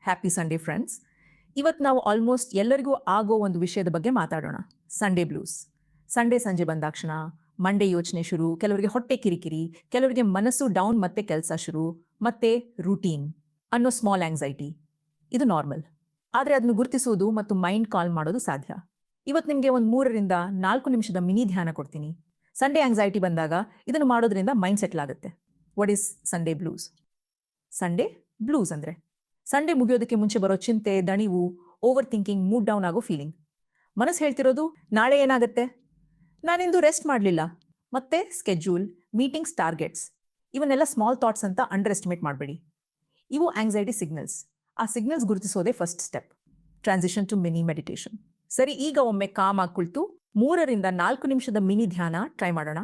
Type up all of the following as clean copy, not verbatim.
Happy Sunday friends. ಇವತ್ತು ನಾವು almost ಎಲ್ಲರಿಗೂ ಆಗೋ ಒಂದು ವಿಷಯದ ಬಗ್ಗೆ ಮಾತಾಡೋಣ. Sunday blues. ಸಂಡೇ ಸಂಜೆ ಬಂದಾಕ್ಷಣ ಮಂಡೇ ಯೋಚನೆ ಶುರು, ಕೆಲವರಿಗೆ ಹೊಟ್ಟೆ ಕಿರಿಕಿರಿ, ಕೆಲವರಿಗೆ ಮನಸ್ಸು ಡೌನ್, ಮತ್ತೆ ಕೆಲಸ ಶುರು, ಮತ್ತೆ ರೂಟೀನ್ ಅನ್ನೋ ಸ್ಮಾಲ್ ಆಂಗ್ಸೈಟಿ. ಇದು ನಾರ್ಮಲ್, ಆದರೆ ಅದನ್ನು ಗುರುತಿಸುವುದು ಮತ್ತು ಮೈಂಡ್ ಕಾಲ್ ಮಾಡೋದು ಸಾಧ್ಯ. ಇವತ್ತು ನಿಮಗೆ ಒಂದು 3-4 ನಿಮಿಷದ ಮಿನಿ ಧ್ಯಾನ ಕೊಡ್ತೀನಿ. ಸಂಡೇ ಆಂಗ್ಸೈಟಿ ಬಂದಾಗ ಇದನ್ನು ಮಾಡೋದ್ರಿಂದ ಮೈಂಡ್ ಸೆಟ್ಲ್ ಆಗುತ್ತೆ. What is Sunday blues? Sunday blues ಅಂದರೆ ಸಂಡೇ ಮುಗಿಯೋದಕ್ಕೆ ಮುಂಚೆ ಬರೋ ಚಿಂತೆ, ದಣಿವು, ಓವರ್ ಥಿಂಕಿಂಗ್, ಮೂಡ್ ಡೌನ್ ಆಗೋ ಫೀಲಿಂಗ್. ಮನಸ್ಸು ಹೇಳ್ತಿರೋದು ನಾಳೆ ಏನಾಗುತ್ತೆ, ನಾನಿಂದು ರೆಸ್ಟ್ ಮಾಡಲಿಲ್ಲ, ಮತ್ತೆ ಸ್ಕೆಡ್ಯೂಲ್, ಮೀಟಿಂಗ್ಸ್, ಟಾರ್ಗೆಟ್ಸ್, ಇವನ್ನೆಲ್ಲ ಸ್ಮಾಲ್ ಥಾಟ್ಸ್ ಅಂತ ಅಂಡರ್ ಎಸ್ಟಿಮೇಟ್ ಮಾಡಬೇಡಿ. ಇವು ಆಂಗ್ಸೈಟಿ ಸಿಗ್ನಲ್ಸ್. ಆ ಸಿಗ್ನಲ್ಸ್ ಗುರುತಿಸೋದೇ first step. Transition to mini meditation. ಸರಿ, ಈಗ ಒಮ್ಮೆ ಕಾಮ್ ಆಗಿ ಕುಳಿತು 3-4 ನಿಮಿಷದ ಮಿನಿ ಧ್ಯಾನ ಟ್ರೈ ಮಾಡೋಣ.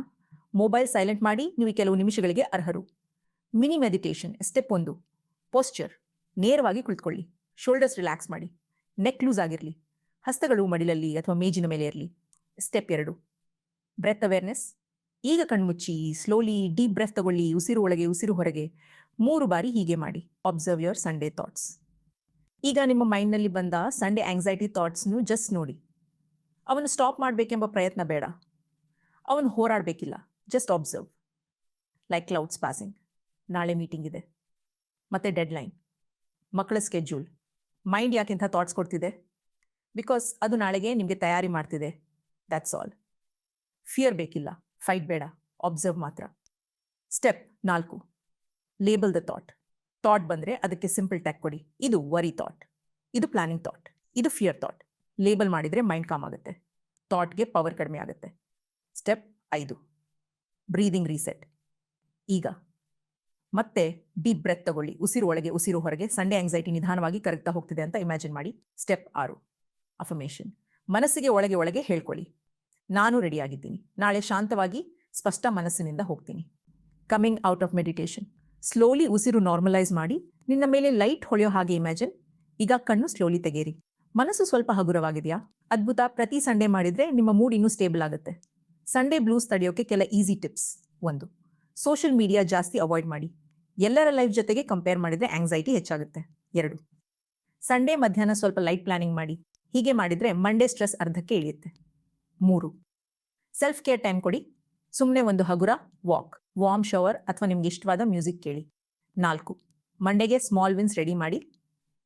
ಮೊಬೈಲ್ ಸೈಲೆಂಟ್ ಮಾಡಿ, ನೀವು ಕೆಲವು ನಿಮಿಷಗಳಿಗೆ ಅರ್ಹರು. Mini meditation step 1, posture. ನೇರವಾಗಿ ಕುಳಿತುಕೊಳ್ಳಿ, ಶೋಲ್ಡರ್ಸ್ ರಿಲ್ಯಾಕ್ಸ್ ಮಾಡಿ, ನೆಕ್ ಲೂಸ್ ಆಗಿರಲಿ, ಹಸ್ತಗಳು ಮಡಿಲಲ್ಲಿ ಅಥವಾ ಮೇಜಿನ ಮೇಲೆ ಇರಲಿ. Step 2, breath awareness. ಈಗ ಕಣ್ಮುಚ್ಚಿ ಸ್ಲೋಲಿ ಡೀಪ್ ಬ್ರೆತ್ ತಗೊಳ್ಳಿ. ಉಸಿರು ಒಳಗೆ, ಉಸಿರು ಹೊರಗೆ 3 ಬಾರಿ ಹೀಗೆ ಮಾಡಿ. Observe your Sunday thoughts. ಈಗ ನಿಮ್ಮ ಮೈಂಡ್ನಲ್ಲಿ ಬಂದ ಸಂಡೇ ಆಂಗ್ಸೈಟಿ ಥಾಟ್ಸ್ನು ಜಸ್ಟ್ ನೋಡಿ. ಅವನು ಸ್ಟಾಪ್ ಮಾಡಬೇಕೆಂಬ ಪ್ರಯತ್ನ ಬೇಡ, ಅವನು ಹೋರಾಡಬೇಕಿಲ್ಲ. Just observe. Like clouds passing. ನಾಳೆ ಮೀಟಿಂಗ್ ಇದೆ, ಮತ್ತೆ ಡೆಡ್ಲೈನ್, ಮಕ್ಕಳ ಸ್ಕೆಡ್ಯೂಲ್. ಮೈಂಡ್ ಯಾಕೆಂಥ ಥಾಟ್ಸ್ ಕೊಡ್ತಿದೆ? ಬಿಕಾಸ್ ಅದು ನಾಳೆಗೆ ನಿಮಗೆ ತಯಾರಿ ಮಾಡ್ತಿದೆ. That's all. ಫಿಯರ್ ಬೇಕಿಲ್ಲ, ಫೈಟ್ ಬೇಡ, ಅಬ್ಸರ್ವ್ ಮಾತ್ರ. Step 4, label the thought. Thought ಬಂದರೆ ಅದಕ್ಕೆ ಸಿಂಪಲ್ ಟ್ಯಾಗ್ ಕೊಡಿ. ಇದು ವರಿ ಥಾಟ್, ಇದು ಪ್ಲಾನಿಂಗ್ ಥಾಟ್, ಇದು ಫಿಯರ್ ಥಾಟ್. ಲೇಬಲ್ ಮಾಡಿದರೆ ಮೈಂಡ್ ಕಾಮ್ ಆಗುತ್ತೆ, ಥಾಟ್ಗೆ ಪವರ್ ಕಡಿಮೆ ಆಗುತ್ತೆ. Step 5, breathing reset. ಈಗ ಮತ್ತೆ ಡೀಪ್ ಬ್ರೆತ್ ತಗೊಳ್ಳಿ. ಉಸಿರು ಒಳಗೆ, ಉಸಿರು ಹೊರಗೆ. ಸಂಡೇ ಆಂಗ್ಸೈಟಿ ನಿಧಾನವಾಗಿ ಕರಗ್ತಾ ಹೋಗ್ತಿದೆ ಅಂತ ಇಮ್ಯಾಜಿನ್ ಮಾಡಿ. Step 6, affirmation. ಮನಸ್ಸಿಗೆ ಒಳಗೆ ಒಳಗೆ ಹೇಳ್ಕೊಳ್ಳಿ, ನಾನು ರೆಡಿಯಾಗಿದ್ದೀನಿ, ನಾಳೆ ಶಾಂತವಾಗಿ ಸ್ಪಷ್ಟ ಮನಸ್ಸಿನಿಂದ ಹೋಗ್ತೀನಿ. Coming out of meditation. Slowly ಉಸಿರು ನಾರ್ಮಲೈಸ್ ಮಾಡಿ. ನಿನ್ನ ಮೇಲೆ ಲೈಟ್ ಹೊಳೆಯೋ ಹಾಗೆ ಇಮ್ಯಾಜಿನ್. ಈಗ ಕಣ್ಣು ಸ್ಲೋಲಿ ತೆಗೀರಿ. ಮನಸ್ಸು ಸ್ವಲ್ಪ ಹಗುರವಾಗಿದೆಯಾ? ಅದ್ಭುತ. ಪ್ರತಿ ಸಂಡೇ ಮಾಡಿದರೆ ನಿಮ್ಮ ಮೂಡ್ ಇನ್ನೂ ಸ್ಟೇಬಲ್ ಆಗುತ್ತೆ. ಸಂಡೇ ಬ್ಲೂಸ್ ತಡೆಯೋಕೆ ಕೆಲ ಈಸಿ ಟಿಪ್ಸ್. 1, ಸೋಷಿಯಲ್ ಮೀಡಿಯಾ ಜಾಸ್ತಿ ಅವಾಯ್ಡ್ ಮಾಡಿ. ಎಲ್ಲರ ಲೈಫ್ ಜೊತೆಗೆ ಕಂಪೇರ್ ಮಾಡಿದರೆ ಆಂಗ್ಸೈಟಿ ಹೆಚ್ಚಾಗುತ್ತೆ. 2, ಸಂಡೇ ಮಧ್ಯಾಹ್ನ ಸ್ವಲ್ಪ ಲೈಟ್ ಪ್ಲಾನಿಂಗ್ ಮಾಡಿ. ಹೀಗೆ ಮಾಡಿದರೆ ಮಂಡೇ ಸ್ಟ್ರೆಸ್ ಅರ್ಧಕ್ಕೆ ಇಳಿಯುತ್ತೆ. 3, ಸೆಲ್ಫ್ ಕೇರ್ ಟೈಮ್ ಕೊಡಿ. ಸುಮ್ಮನೆ ಒಂದು ಹಗುರ ವಾಕ್, ವಾರ್ಮ್ ಶವರ್ ಅಥವಾ ನಿಮ್ಗೆ ಇಷ್ಟವಾದ ಮ್ಯೂಸಿಕ್ ಕೇಳಿ. 4, ಮಂಡೇಗೆ ಸ್ಮಾಲ್ ವಿನ್ಸ್ ರೆಡಿ ಮಾಡಿ.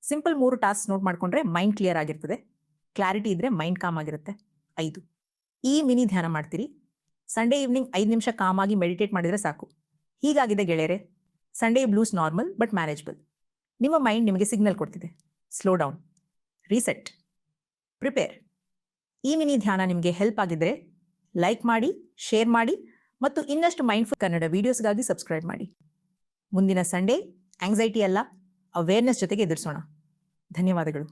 ಸಿಂಪಲ್ 3 ಟಾಸ್ಕ್ ನೋಟ್ ಮಾಡಿಕೊಂಡ್ರೆ ಮೈಂಡ್ ಕ್ಲಿಯರ್ ಆಗಿರ್ತದೆ. ಕ್ಲಾರಿಟಿ ಇದ್ದರೆ ಮೈಂಡ್ ಕಾಮ್ ಆಗಿರುತ್ತೆ. 5, ಈ ಮಿನಿ ಧ್ಯಾನ ಮಾಡ್ತೀರಿ. ಸಂಡೇ ಈವ್ನಿಂಗ್ 5 ನಿಮಿಷ ಕಾಮ್ ಆಗಿ ಮೆಡಿಟೇಟ್ ಮಾಡಿದರೆ ಸಾಕು. ಹೀಗಾಗಿದೆ ಗೆಳೆಯರೆ, Sunday blouse normal but manageable. ನಿಮ್ಮ ಮೈಂಡ್ ನಿಮಗೆ ಸಿಗ್ನಲ್ ಕೊಡ್ತಿದೆ. Slow down, reset, prepare. ಈ ಮಿನಿ ಧ್ಯಾನ ನಿಮಗೆ ಹೆಲ್ಪ್ ಆಗಿದ್ದರೆ ಲೈಕ್ ಮಾಡಿ, ಶೇರ್ ಮಾಡಿ ಮತ್ತು ಇನ್ನಷ್ಟು ಮೈಂಡ್ಫುಲ್ ಕನ್ನಡ ವಿಡಿಯೋಸ್ಗಾಗಿ ಸಬ್ಸ್ಕ್ರೈಬ್ ಮಾಡಿ. ಮುಂದಿನ ಸಂಡೇ ಆಂಗ್ಸೈಟಿ ಅಲ್ಲ, ಅವೇರ್ನೆಸ್ ಜೊತೆಗೆ ಎದುರಿಸೋಣ. ಧನ್ಯವಾದಗಳು.